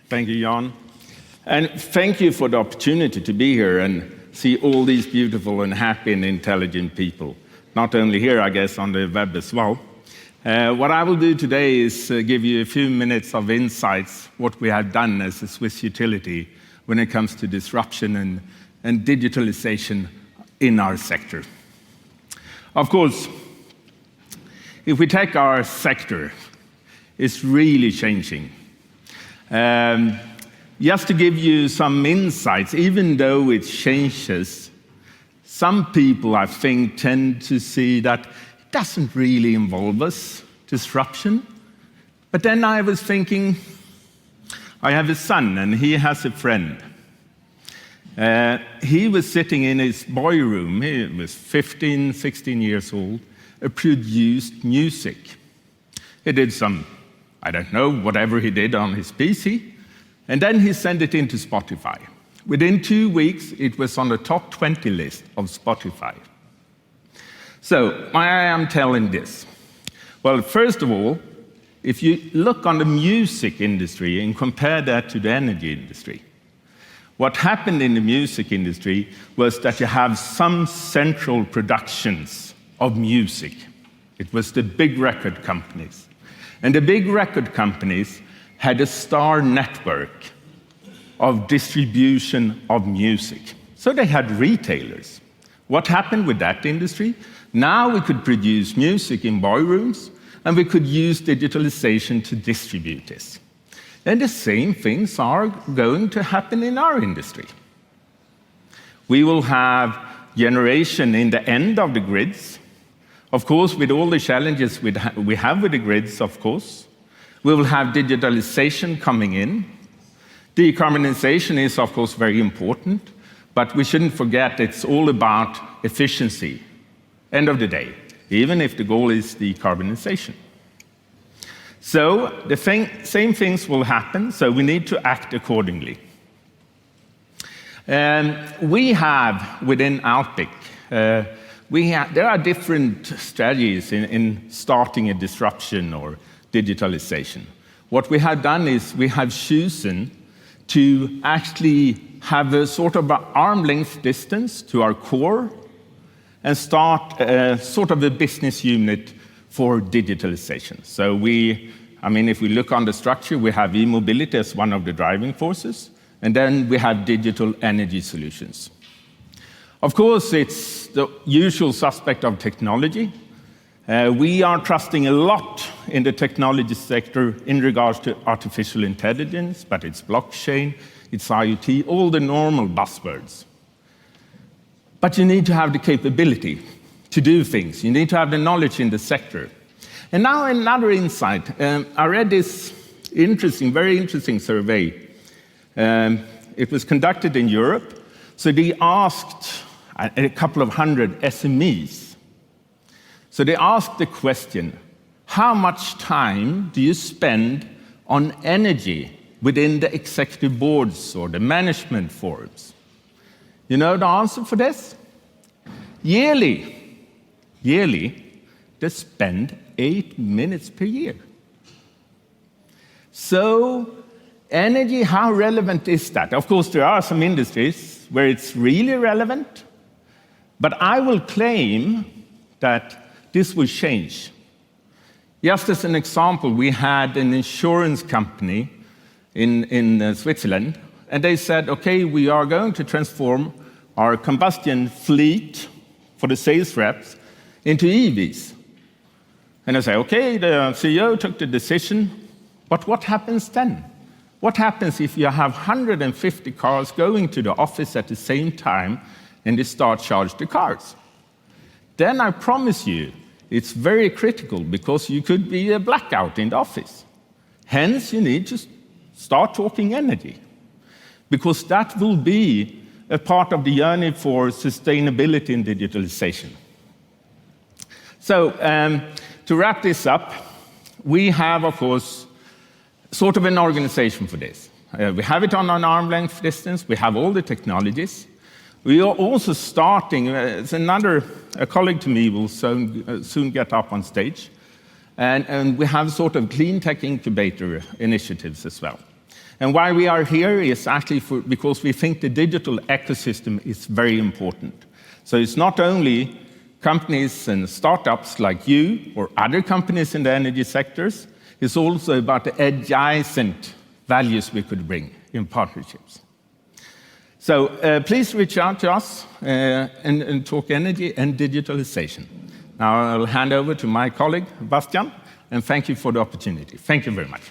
Thank you, Jan. And thank you for the opportunity to be here and see all these beautiful and happy and intelligent people. Not only here, I guess, on the web as well. What I will do today is give you a few minutes of insights, what we have done as a Swiss utility when it comes to disruption and digitalization in our sector. Of course, if we take our sector, it's really changing. Just to give you some insights, even though it changes, some people, I think, tend to see that it doesn't really involve us, disruption. But then I was thinking, I have a son and he has a friend. He was sitting in his boy room, he was 15, 16 years old, produced music. He did some, I don't know, whatever he did on his PC, and then he sent it into Spotify. Within 2 weeks, it was on the top 20 list of Spotify. So, why I am telling this? Well, first of all, if you look on the music industry and compare that to the energy industry, what happened in the music industry was that you have some central productions of music. It was the big record companies. And the big record companies had a star network of distribution of music. So they had retailers. What happened with that industry? Now we could produce music in boyrooms, and we could use digitalization to distribute this. And the same things are going to happen in our industry. We will have generation in the end of the grids. Of course, with all the challenges we have with the grids, of course. We will have digitalization coming in. Decarbonization is, of course, very important, but we shouldn't forget it's all about efficiency, end of the day, even if the goal is decarbonization. So the same things will happen, so we need to act accordingly. We have, within Alpiq, there are different strategies in starting a disruption or digitalization. What we have done is we have chosen to actually have a sort of an arm-length distance to our core and start sort of a business unit for digitalization. So if we look on the structure, we have e-mobility as one of the driving forces, and then we have digital energy solutions. Of course, it's the usual suspect of technology. We are trusting a lot in the technology sector in regards to artificial intelligence, but it's blockchain, it's IoT, all the normal buzzwords. But you need to have the capability to do things. You need to have the knowledge in the sector. And now another insight. I read this very interesting survey. It was conducted in Europe. So they asked a couple of hundred SMEs. So they asked the question, how much time do you spend on energy within the executive boards or the management forums? You know the answer for this? Yearly, they spend 8 minutes per year. So energy, how relevant is that? Of course, there are some industries where it's really relevant, but I will claim that this will change. Just as an example, we had an insurance company in Switzerland, and they said, okay, we are going to transform our combustion fleet for the sales reps into EVs. And I say, okay, the CEO took the decision, but what happens then? What happens if you have 150 cars going to the office at the same time and they start charge the cars? Then I promise you, it's very critical because you could be a blackout in the office. Hence, you need to start talking energy, because that will be a part of the journey for sustainability and digitalization. So, to wrap this up, we have, of course, sort of an organization for this. We have it on an arm-length distance. We have all the technologies. We are also starting, a colleague to me will soon get up on stage, and we have sort of clean tech incubator initiatives as well. And why we are here is actually because we think the digital ecosystem is very important. So it's not only companies and startups like you or other companies in the energy sectors, it's also about the adjacent values we could bring in partnerships. So please reach out to us and talk energy and digitalization. Now I'll hand over to my colleague, Bastian, and thank you for the opportunity. Thank you very much.